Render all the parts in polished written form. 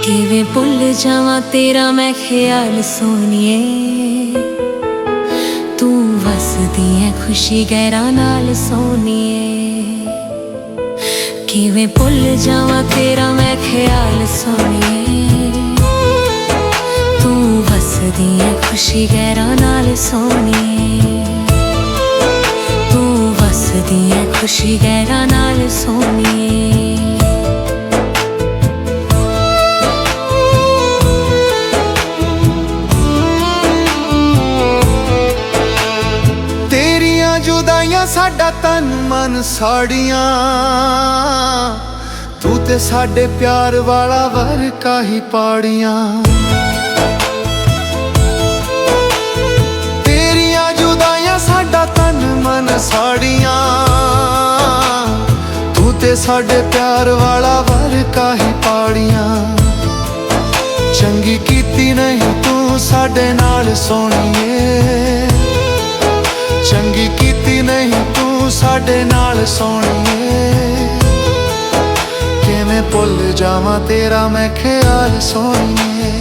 किवें भुल जावां तेरा मैं ख्याल सोनिए, तू वसदी है खुशी गैरां नाल सोनिए। किवें भुल जावां तेरा मैं ख्याल सोनिए, तू वसदी है खुशी गैरां नाल सोनिए। तू वसदी है खुशी गैरां नाल सोनिए। जुदाइयां साडा तन मन साड़ियां, तू ते साडे प्यार वाला वर्का ही पाड़ियां। तेरियां जुदाइयां साडा तन मन साड़ियां, तू ते साडे प्यार वाला वर्का ही पाड़ियां। चंगी कीती नहीं तू साडे नाल सोहणीए, चंगी कीती नहीं तू साडे नाल सोहणीए। किवें भुल जावां तेरा मैं ख्याल सोहणीए,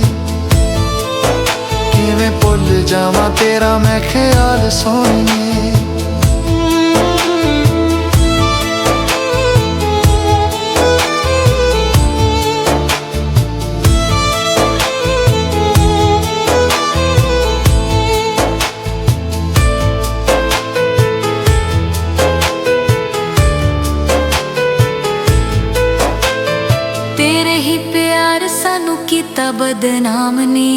किवें भुल जावां तेरा मैं ख्याल सोहणीए। तेरे ही प्यार सानू कीता बदनाम ने,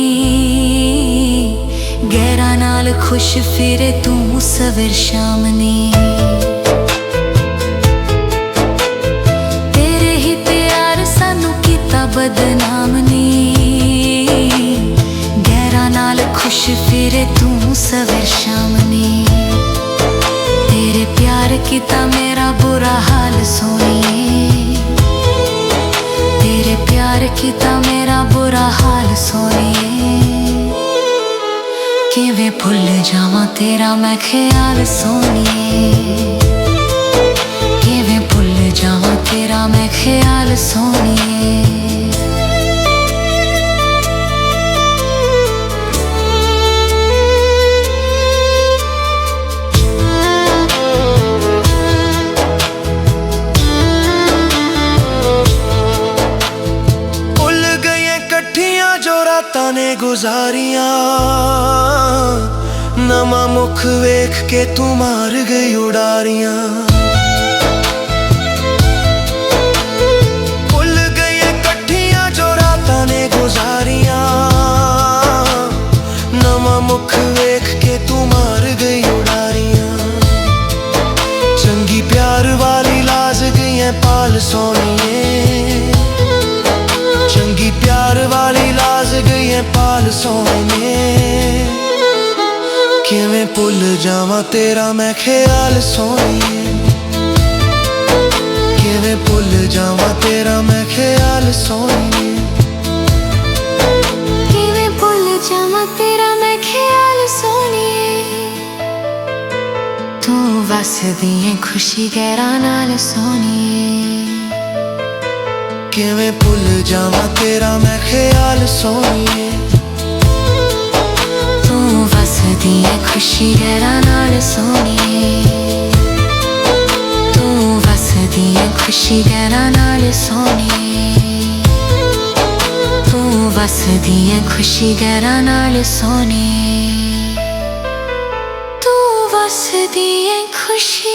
गैरां नाल खुश फिरे तू सवेर शाम ने। तेरे ही प्यार सानू कीता बदनाम ने, गैरां नाल खुश फिरे तू सवेर शाम ने। तेरे प्यार कीता मेरा बुरा हाल सोनिए, तेरे प्यार कीता मेरा बुरा हाल सोनिए। किवें भुल जावां तेरा मैं ख्याल सोनिए, किवें भुल जावां तेरा मैं ख्याल सोनिए। रातां ने गुजारियां, नवा मुख वेख के तू मार गई उड़ारियां। भुल गई कट्ठियां जो रातां ने गुजारियां, नवा मुख वेख के तू मार गई उड़ारियां। चंगी प्यार वाली लाज गई है पाल सोनिए, चंगी प्यार वाली लाज गई है पाल सोनिए। किवें भुल जावां तेरा मैं ख्याल सोनिए, किवें भुल जावां तेरा मैं ख्याल सोनिए। किवें भुल जावां तेरा मैं ख्याल सोनिए, तू वसदी है खुशी गैरां नाल सोनिए। किवें भुल जावां तेरा मैं ख्याल सोनिए, तू वसदी है खुशी गैरां नाल सोनिए। तू वसदी है खुशी गैरां नाल सोनिए, तू वसदी है खुशी गैरां नाल सोनिए। तू वसदी है खुशी